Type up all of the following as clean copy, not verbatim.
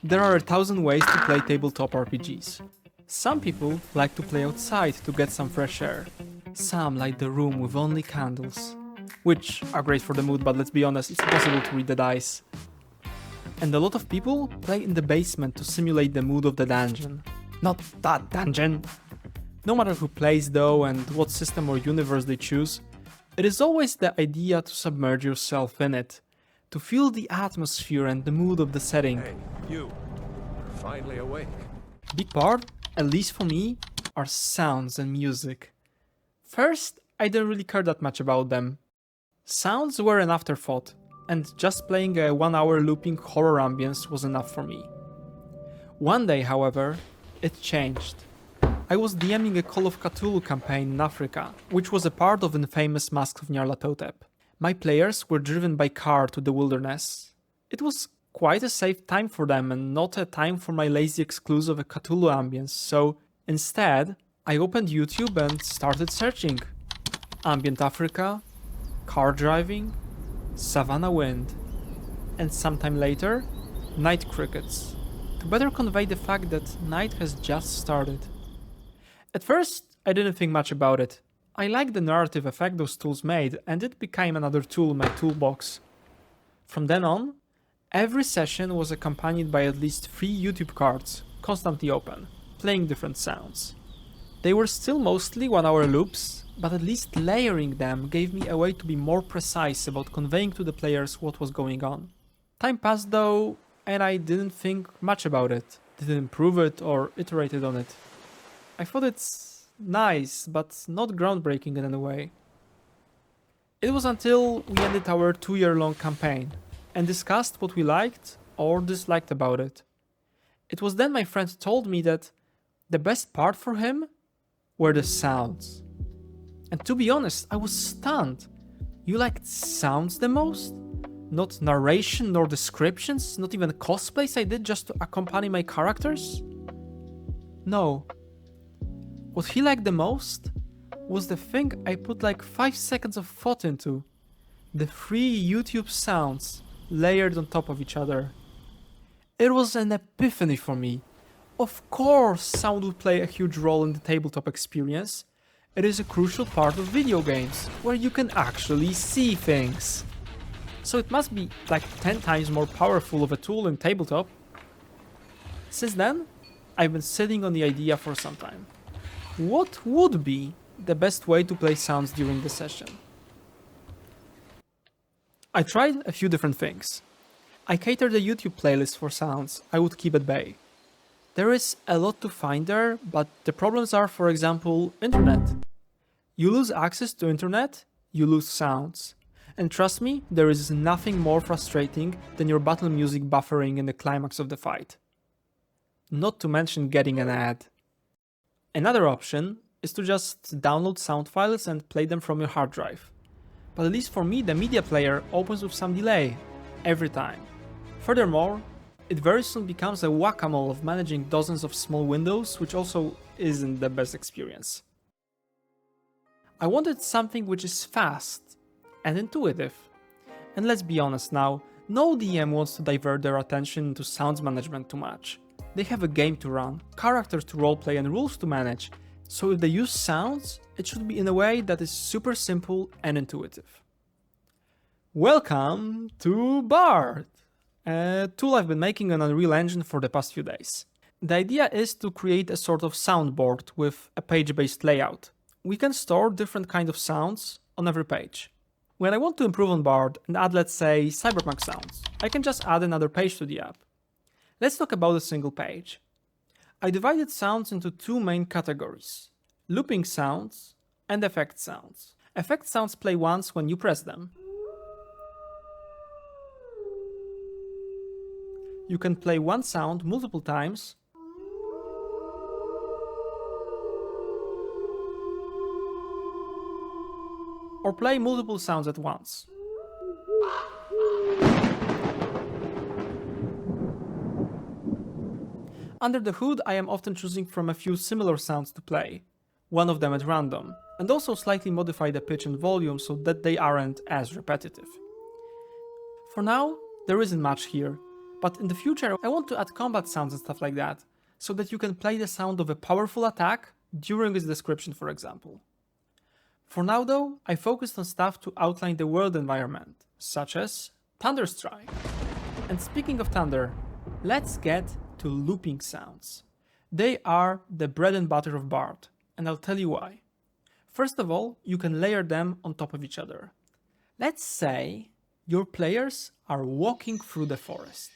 There are 1,000 ways to play tabletop RPGs. Some people like to play outside to get some fresh air. Some light the room with only candles, which are great for the mood, but let's be honest, it's impossible to read the dice. And a lot of people play in the basement to simulate the mood of the dungeon. Not that dungeon! No matter who plays though and what system or universe they choose, it is always the idea to submerge yourself in it, to feel the atmosphere and the mood of the setting. Hey, you're finally awake. Big part, at least for me, are sounds and music. First, I didn't really care that much about them. Sounds were an afterthought, and just playing a 1-hour looping horror ambience was enough for me. One day, however, it changed. I was DMing a Call of Cthulhu campaign in Africa, which was a part of infamous Masks of Nyarlathotep. My players were driven by car to the wilderness. It was quite a safe time for them and not a time for my lazy exclusive Cthulhu ambience, so instead, I opened YouTube and started searching. Ambient Africa, car driving, savannah wind, and sometime later, night crickets, to better convey the fact that night has just started. At first, I didn't think much about it. I liked the narrative effect those tools made, and it became another tool in my toolbox. From then on, every session was accompanied by at least 3 YouTube cards, constantly open, playing different sounds. They were still mostly 1-hour loops, but at least layering them gave me a way to be more precise about conveying to the players what was going on. Time passed though, and I didn't think much about it, didn't improve it or iterated on it. I thought it's nice, but not groundbreaking in any way. It was until we ended our 2-year-long campaign and discussed what we liked or disliked about it. It was then my friend told me that the best part for him were the sounds. And to be honest, I was stunned. You liked sounds the most? Not narration nor descriptions, not even cosplays I did just to accompany my characters? No. What he liked the most was the thing I put like 5 seconds of thought into. The 3 YouTube sounds layered on top of each other. It was an epiphany for me. Of course, sound would play a huge role in the tabletop experience. It is a crucial part of video games, where you can actually see things. So it must be like 10 times more powerful of a tool in tabletop. Since then, I've been sitting on the idea for some time. What would be the best way to play sounds during the session? I tried a few different things. I catered a YouTube playlist for sounds I would keep at bay. There is a lot to find there, but the problems are, for example, internet. You lose access to internet, you lose sounds. And trust me, there is nothing more frustrating than your battle music buffering in the climax of the fight. Not to mention getting an ad. Another option is to just download sound files and play them from your hard drive. But at least for me, the media player opens with some delay, every time. Furthermore, it very soon becomes a whack-a-mole of managing dozens of small windows, which also isn't the best experience. I wanted something which is fast and intuitive. And let's be honest now, no DM wants to divert their attention into sounds management too much. They have a game to run, characters to roleplay and rules to manage, so if they use sounds, it should be in a way that is super simple and intuitive. Welcome to Bard, a tool I've been making on Unreal Engine for the past few days. The idea is to create a sort of soundboard with a page-based layout. We can store different kinds of sounds on every page. When I want to improve on Bard and add, let's say, cyberpunk sounds, I can just add another page to the app. Let's talk about a single page. I divided sounds into 2 main categories: looping sounds and effect sounds. Effect sounds play once when you press them. You can play one sound multiple times, or play multiple sounds at once. Under the hood, I am often choosing from a few similar sounds to play, one of them at random, and also slightly modify the pitch and volume so that they aren't as repetitive. For now, there isn't much here, but in the future I want to add combat sounds and stuff like that, so that you can play the sound of a powerful attack during its description, for example. For now though, I focused on stuff to outline the world environment, such as Thunderstrike. And speaking of thunder, let's get to looping sounds. They are the bread and butter of Bard, and I'll tell you why. First of all, you can layer them on top of each other. Let's say your players are walking through the forest.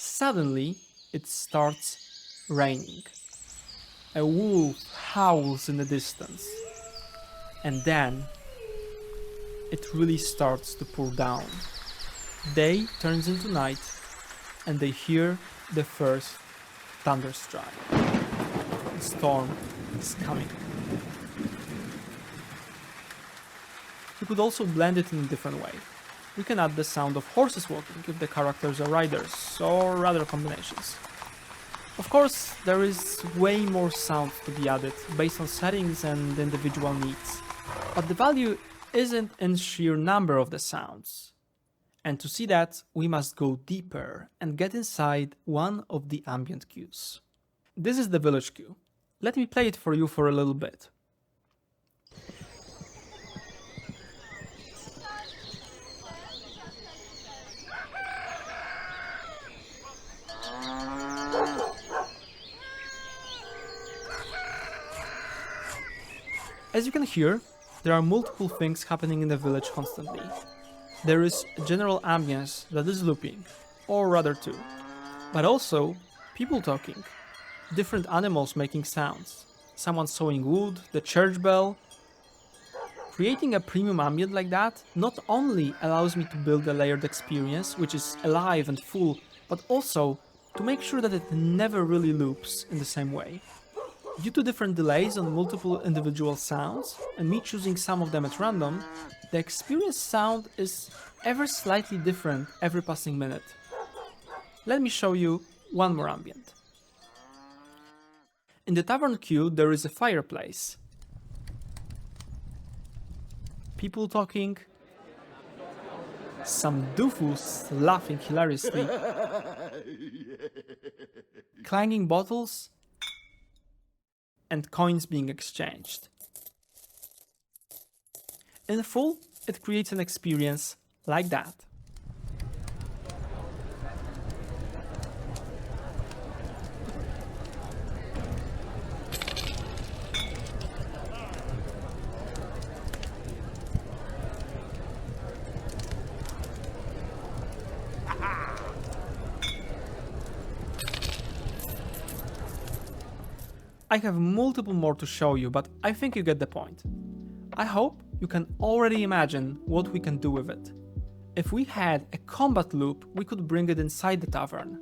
Suddenly, it starts raining. A wolf howls in the distance. And then, it really starts to pour down. Day turns into night, and they hear the first thunderstrike. The storm is coming. You could also blend it in a different way. We can add the sound of horses walking if the characters are riders, or other combinations. Of course, there is way more sound to be added based on settings and individual needs, but the value isn't in sheer number of the sounds. And to see that, we must go deeper and get inside one of the ambient cues. This is the village cue. Let me play it for you for a little bit. As you can hear, there are multiple things happening in the village constantly. There is a general ambience that is looping, or rather two, but also people talking, different animals making sounds, someone sawing wood, the church bell. Creating a premium ambient like that not only allows me to build a layered experience which is alive and full, but also to make sure that it never really loops in the same way. Due to different delays on multiple individual sounds, and me choosing some of them at random, the experience sound is ever slightly different every passing minute. Let me show you one more ambient. In the tavern queue there is a fireplace. People talking, some doofus laughing hilariously, clanging bottles, and coins being exchanged. In full, it creates an experience like that. I have multiple more to show you, but I think you get the point. I hope you can already imagine what we can do with it. If we had a combat loop, we could bring it inside the tavern.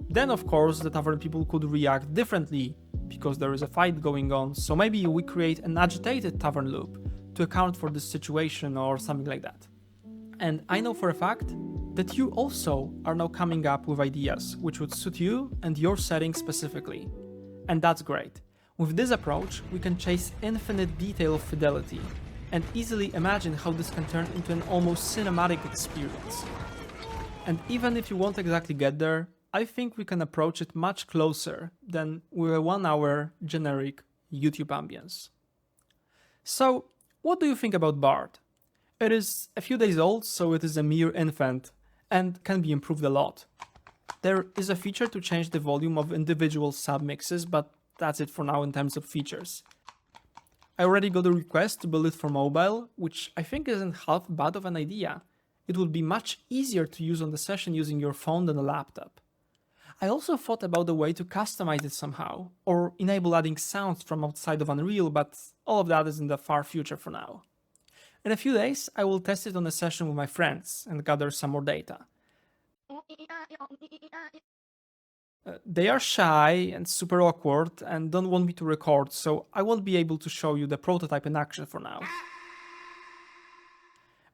Then of course the tavern people could react differently, because there is a fight going on, so maybe we create an agitated tavern loop to account for this situation or something like that. And I know for a fact that you also are now coming up with ideas which would suit you and your setting specifically. And that's great. With this approach, we can chase infinite detail of fidelity, and easily imagine how this can turn into an almost cinematic experience. And even if you won't exactly get there, I think we can approach it much closer than with a 1 hour generic YouTube ambience. So, what do you think about Bard? It is a few days old, so it is a mere infant, and can be improved a lot. There is a feature to change the volume of individual submixes, but that's it for now in terms of features. I already got a request to build it for mobile, which I think isn't half bad of an idea. It would be much easier to use on the session using your phone than a laptop. I also thought about a way to customize it somehow, or enable adding sounds from outside of Unreal, but all of that is in the far future for now. In a few days, I will test it on a session with my friends and gather some more data. They are shy and super awkward and don't want me to record, so I won't be able to show you the prototype in action for now.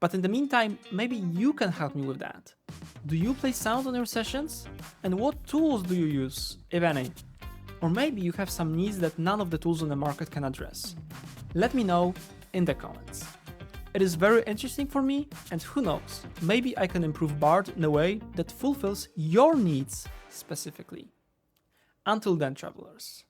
But in the meantime, maybe you can help me with that. Do you play sound on your sessions? And what tools do you use, if any? Or maybe you have some needs that none of the tools on the market can address. Let me know in the comments. It is very interesting for me, and who knows, maybe I can improve Bard in a way that fulfills your needs specifically. Until then, travelers.